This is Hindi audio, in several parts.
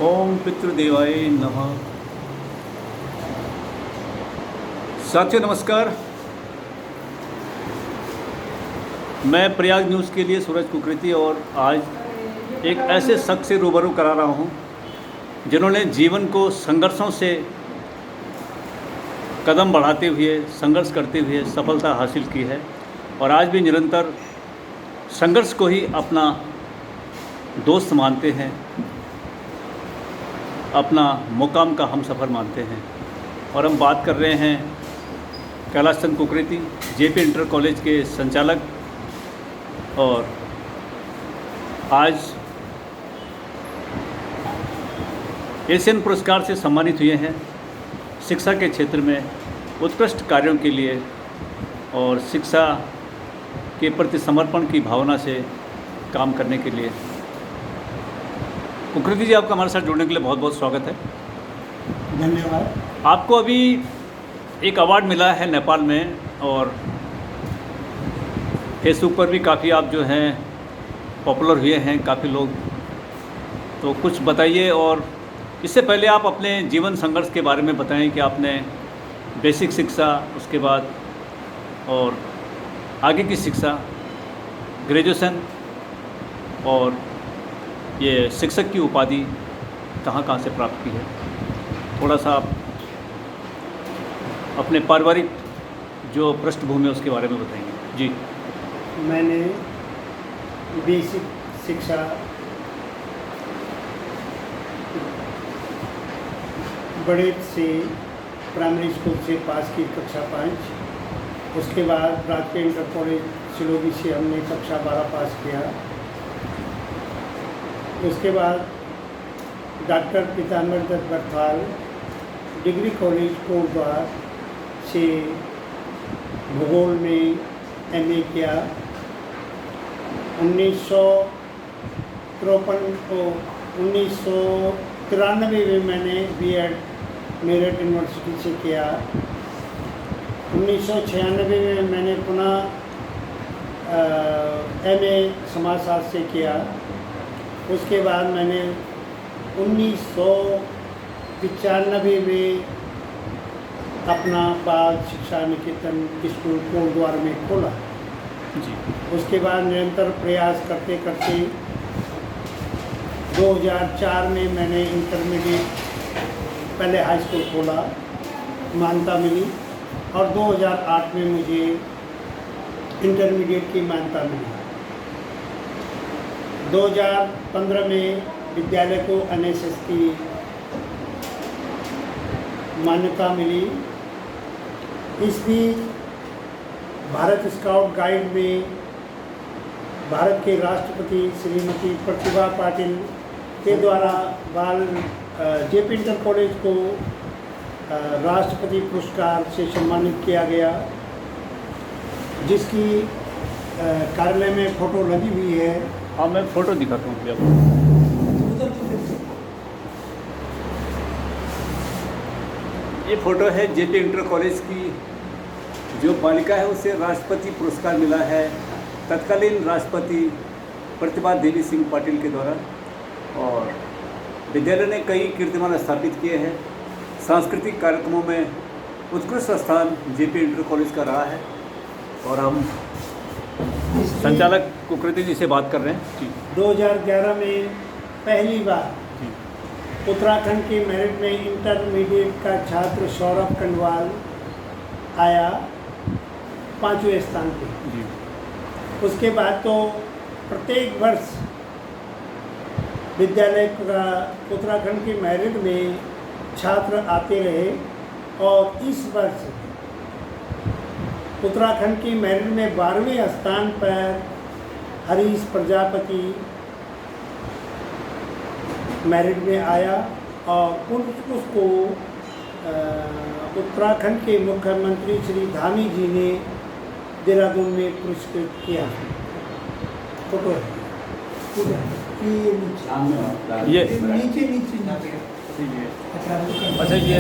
ओम पितृदेवाय नमः। साथियों नमस्कार। मैं प्रयाग न्यूज़ के लिए सूरज कुकरेती और आज एक ऐसे शख्स से रूबरू करा रहा हूँ जिन्होंने जीवन को संघर्षों से कदम बढ़ाते हुए, संघर्ष करते हुए सफलता हासिल की है और आज भी निरंतर संघर्ष को ही अपना दोस्त मानते हैं, अपना मुकाम का हमसफ़र मानते हैं। और हम बात कर रहे हैं Kailash Chand Kukreti, JP inter college के संचालक, और आज एशियन पुरस्कार से सम्मानित हुए हैं शिक्षा के क्षेत्र में उत्कृष्ट कार्यों के लिए और शिक्षा के प्रति समर्पण की भावना से काम करने के लिए। कुकरेती जी, आपका हमारे साथ जुड़ने के लिए बहुत बहुत स्वागत है। धन्यवाद। आपको अभी एक अवार्ड मिला है नेपाल में और फेसबुक पर भी काफ़ी आप जो हैं पॉपुलर हुए हैं, काफ़ी लोग। तो कुछ बताइए और इससे पहले आप अपने जीवन संघर्ष के बारे में बताएं कि आपने बेसिक शिक्षा, उसके बाद और आगे की शिक्षा, ग्रेजुएशन और ये शिक्षक की उपाधि कहाँ कहाँ से प्राप्त की है। थोड़ा सा आप अपने पारिवारिक जो पृष्ठभूमि है उसके बारे में बताएंगे। जी। मैंने बेसिक शिक्षा बड़े से प्राइमरी स्कूल से पास की, कक्षा 5। उसके बाद राजकीय इंटर कॉलेज सिलोगी से हमने कक्षा 12 पास किया। उसके बाद डॉक्टर पीताम्बर दत्त बरथाल डिग्री कॉलेज कोटद्वार से भूगोल में एमए किया। 1993 में मैंने बीएड मेरठ यूनिवर्सिटी से किया। 1996 में मैंने पुनः एमए समाजशास्त्र से किया। उसके बाद मैंने 1995 में अपना बाल शिक्षा निकेतन स्कूल कोटद्वार में खोला। जी। उसके बाद निरंतर प्रयास करते करते 2004 में मैंने इंटरमीडिएट, पहले हाई स्कूल खोला, मान्यता मिली, और 2008 में मुझे इंटरमीडिएट की मान्यता मिली। 2015 में विद्यालय को एनएसएस की मान्यता मिली। इस बीच भारत स्काउट गाइड में भारत के राष्ट्रपति श्रीमती प्रतिभा पाटिल के द्वारा जेपी इंटर कॉलेज को राष्ट्रपति पुरस्कार से सम्मानित किया गया, जिसकी कार्यालय में फ़ोटो लगी हुई है। हाँ, मैं फ़ोटो दिखाता हूँ आपको। ये फ़ोटो है जेपी इंटर कॉलेज की। जो बालिका है उसे राष्ट्रपति पुरस्कार मिला है तत्कालीन राष्ट्रपति प्रतिभा देवी सिंह पाटिल के द्वारा। और विद्यालय ने कई कीर्तिमान स्थापित किए हैं। सांस्कृतिक कार्यक्रमों में उत्कृष्ट स्थान जेपी इंटर कॉलेज का रहा है। और हम संचालक कुकरेती जी से बात कर रहे हैं। जी। 2011 में पहली बार उत्तराखंड के मेरठ में इंटरमीडिएट का छात्र सौरभ कंडवाल आया 5वें स्थान पे। जी। उसके बाद तो प्रत्येक वर्ष विद्यालय का उत्तराखंड के मेरिट में छात्र आते रहे, और इस वर्ष उत्तराखंड की मेरिट में 12वें स्थान पर हरीश प्रजापति मेरिट में आया, और उसको उत्तराखंड के मुख्यमंत्री श्री धामी जी ने देहरादून में पुरस्कृत किया। फोटो है ये नीचे अच्छा, ये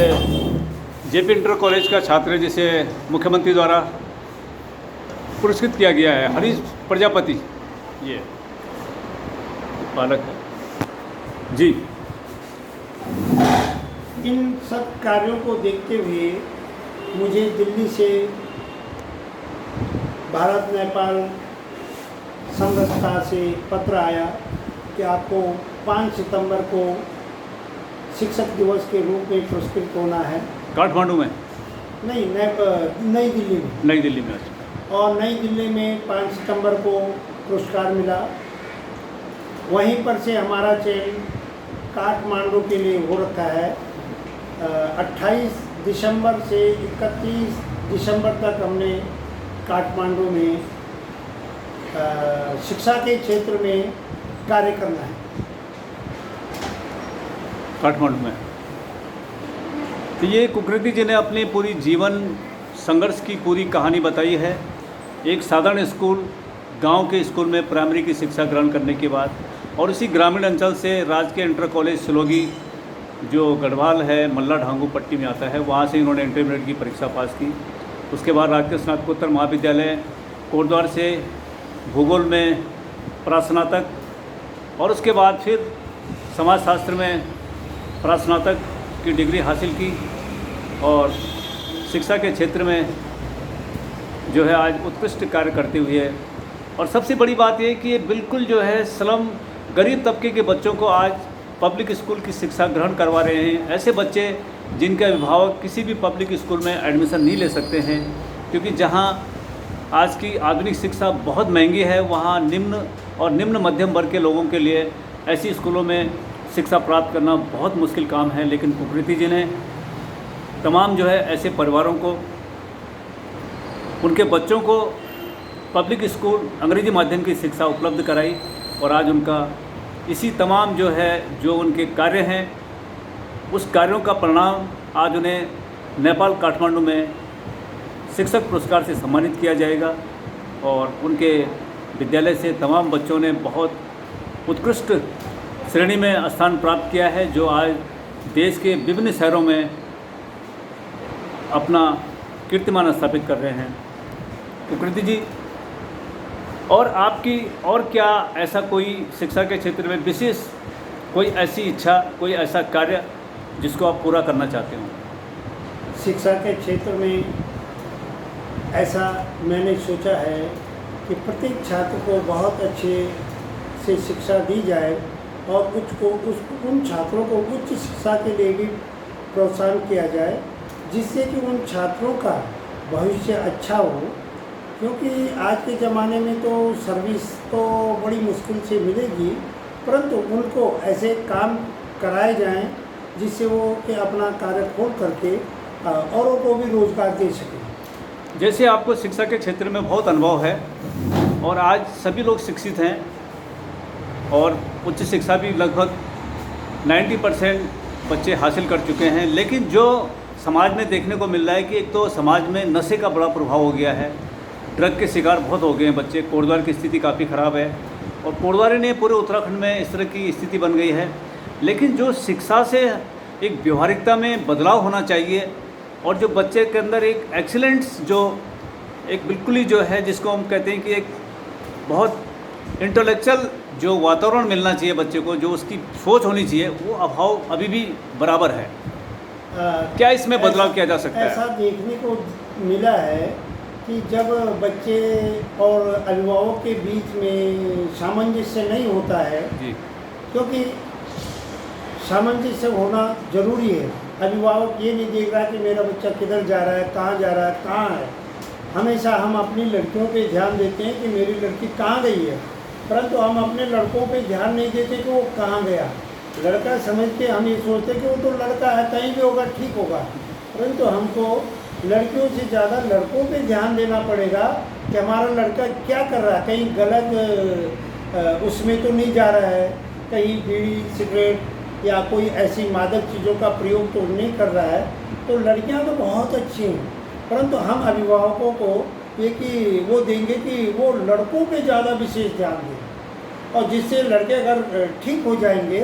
जेपी इंटर कॉलेज का छात्र है जिसे मुख्यमंत्री द्वारा पुरस्कृत किया गया है, हरीश प्रजापति। ये बालक है जी। इन सब कार्यों को देखते हुए मुझे दिल्ली से भारत नेपाल संघस्था से पत्र आया कि आपको 5 सितंबर को शिक्षक दिवस के रूप में पुरस्कृत होना है। काठमांडू में? नहीं, नई दिल्ली में। नई दिल्ली में। और नई दिल्ली में 5 सितंबर को पुरस्कार मिला। वहीं पर से हमारा चयन काठमांडू के लिए हो रखा है। 28 दिसंबर से 31 दिसंबर तक हमने काठमांडू में शिक्षा के क्षेत्र में कार्य करना है। काठमांडू में। तो ये कुकृति जी ने अपनी पूरी जीवन संघर्ष की पूरी कहानी बताई है। एक साधारण स्कूल, गांव के स्कूल में प्राइमरी की शिक्षा ग्रहण करने के बाद और उसी ग्रामीण अंचल से राजकीय इंटर कॉलेज सिलोगी जो गढ़वाल है, मल्ला ढांगू पट्टी में आता है, वहाँ से इन्होंने इंटरमीडिएट की परीक्षा पास की। उसके बाद राजकीय स्नातकोत्तर महाविद्यालय कोटद्वार से भूगोल में प्रास्नातक और उसके बाद फिर समाजशास्त्र में प्रास्नातक की डिग्री हासिल की और शिक्षा के क्षेत्र में जो है आज उत्कृष्ट कार्य करते हुए। और सबसे बड़ी बात ये कि ये बिल्कुल जो है स्लम गरीब तबके के बच्चों को आज पब्लिक स्कूल की शिक्षा ग्रहण करवा रहे हैं। ऐसे बच्चे जिनके अभिभावक किसी भी पब्लिक स्कूल में एडमिशन नहीं ले सकते हैं, क्योंकि जहां आज की आधुनिक शिक्षा बहुत महंगी है, वहां निम्न और निम्न मध्यम वर्ग के लोगों के लिए ऐसी स्कूलों में शिक्षा प्राप्त करना बहुत मुश्किल काम है। लेकिन कुकृति जी ने तमाम जो है ऐसे परिवारों को, उनके बच्चों को पब्लिक स्कूल अंग्रेजी माध्यम की शिक्षा उपलब्ध कराई और आज उनका इसी तमाम जो है जो उनके कार्य हैं उस कार्यों का परिणाम आज उन्हें नेपाल काठमांडू में शिक्षक पुरस्कार से सम्मानित किया जाएगा। और उनके विद्यालय से तमाम बच्चों ने बहुत उत्कृष्ट श्रेणी में स्थान प्राप्त किया है, जो आज देश के विभिन्न शहरों में अपना कीर्तिमान स्थापित कर रहे हैं। कुकृति जी, और आपकी और क्या ऐसा कोई शिक्षा के क्षेत्र में विशेष कोई ऐसी इच्छा, कोई ऐसा कार्य जिसको आप पूरा करना चाहते हो? शिक्षा के क्षेत्र में ऐसा मैंने सोचा है कि प्रत्येक छात्र को बहुत अच्छे से शिक्षा दी जाए और उन छात्रों को उच्च शिक्षा के लिए भी प्रोत्साहन किया जाए, जिससे कि उन छात्रों का भविष्य अच्छा हो। क्योंकि आज के ज़माने में तो सर्विस तो बड़ी मुश्किल से मिलेगी, परंतु उनको ऐसे काम कराए जाएं जिससे वो कि अपना कार्य खोल करके औरों को भी रोज़गार दे सकें। जैसे आपको शिक्षा के क्षेत्र में बहुत अनुभव है और आज सभी लोग शिक्षित हैं और उच्च शिक्षा भी लगभग 90% बच्चे हासिल कर चुके हैं, लेकिन जो समाज में देखने को मिल रहा है कि एक तो समाज में नशे का बड़ा प्रभाव हो गया है, ड्रग के शिकार बहुत हो गए हैं बच्चे। कोटद्वार की स्थिति काफ़ी ख़राब है और कोटद्वार ने पूरे उत्तराखंड में इस तरह की स्थिति बन गई है। लेकिन जो शिक्षा से एक व्यवहारिकता में बदलाव होना चाहिए और जो बच्चे के अंदर एक एक्सीलेंस, जो एक बिल्कुल ही जो है जिसको हम कहते हैं कि एक बहुत इंटेलेक्चुअल जो वातावरण मिलना चाहिए बच्चे को, जो उसकी सोच होनी चाहिए, वो अभाव अभी भी बराबर है। क्या इसमें बदलाव किया जा सकता है? ऐसा देखने को मिला है कि जब बच्चे और अभिभावक के बीच में सामंजस्य नहीं होता है जी, क्योंकि सामंजस्य होना जरूरी है। अभिभावक ये नहीं देख रहा कि मेरा बच्चा किधर जा रहा है, कहाँ जा रहा है, कहाँ है। हमेशा हम अपनी लड़कियों पे ध्यान देते हैं कि मेरी लड़की कहाँ गई है, परंतु हम अपने लड़कों पे ध्यान नहीं देते कि वो कहाँ गया। लड़का समझ के हम ये सोचते कि वो तो लड़का है, कहीं भी होगा ठीक होगा, परंतु हमको लड़कियों से ज़्यादा लड़कों पे ध्यान देना पड़ेगा कि हमारा लड़का क्या कर रहा है, कहीं गलत उसमें तो नहीं जा रहा है, कहीं बीड़ी सिगरेट या कोई ऐसी मादक चीज़ों का प्रयोग तो नहीं कर रहा है। तो लड़कियां तो बहुत अच्छी हैं, परंतु हम अभिभावकों को ये कि वो देंगे कि वो लड़कों पे ज़्यादा विशेष ध्यान दें, और जिससे लड़के अगर ठीक हो जाएंगे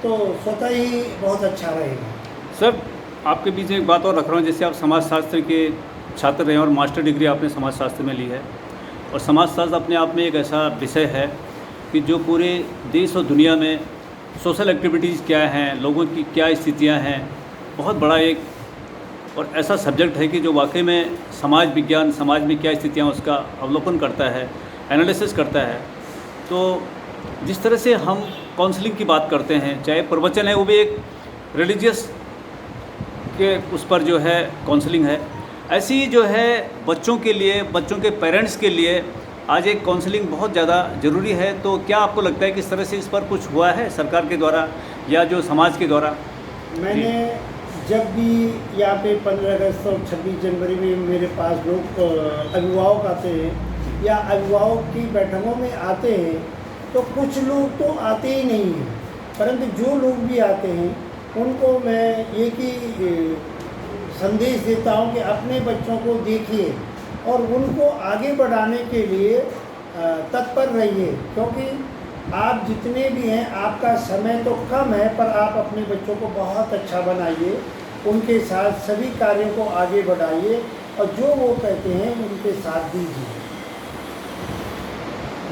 तो स्वतः ही बहुत अच्छा रहेगा। सर, आपके बीच में एक बात और रख रहा हूँ। जैसे आप समाजशास्त्र के छात्र रहे और मास्टर डिग्री आपने समाजशास्त्र में ली है, और समाजशास्त्र अपने आप में एक ऐसा विषय है कि जो पूरे देश और दुनिया में सोशल एक्टिविटीज़ क्या हैं, लोगों की क्या स्थितियां हैं, बहुत बड़ा एक और ऐसा सब्जेक्ट है कि जो वाकई में समाज विज्ञान, समाज में क्या स्थितियाँ उसका अवलोकन करता है, एनालिसिस करता है। तो जिस तरह से हम काउंसलिंग की बात करते हैं, चाहे प्रवचन है वो भी एक रिलीजियस के उस पर जो है काउंसलिंग है, ऐसी जो है बच्चों के लिए, बच्चों के पेरेंट्स के लिए आज एक काउंसलिंग बहुत ज़्यादा ज़रूरी है। तो क्या आपको लगता है कि इस तरह से इस पर कुछ हुआ है सरकार के द्वारा या जो समाज के द्वारा? मैंने जब भी यहाँ पे 15 अगस्त और 26 जनवरी में मेरे पास लोग अभिभावक आते हैं या अभिभावक की बैठकों में आते हैं, तो कुछ लोग तो आते ही नहीं हैं, परंतु जो लोग भी आते हैं उनको मैं एक ही संदेश देता हूँ कि अपने बच्चों को देखिए और उनको आगे बढ़ाने के लिए तत्पर रहिए, क्योंकि आप जितने भी हैं आपका समय तो कम है, पर आप अपने बच्चों को बहुत अच्छा बनाइए, उनके साथ सभी कार्यों को आगे बढ़ाइए और जो वो कहते हैं उनके साथ दीजिए।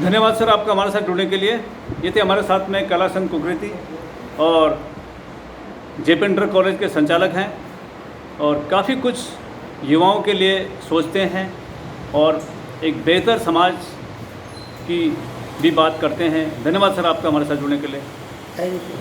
धन्यवाद सर आपका हमारे साथ जुड़ने के लिए। ये थे हमारे साथ में कला संघ कुकृति और जेपी इंटर कॉलेज के संचालक हैं और काफ़ी कुछ युवाओं के लिए सोचते हैं और एक बेहतर समाज की भी बात करते हैं। धन्यवाद सर आपका हमारे साथ जुड़ने के लिए। Thank you.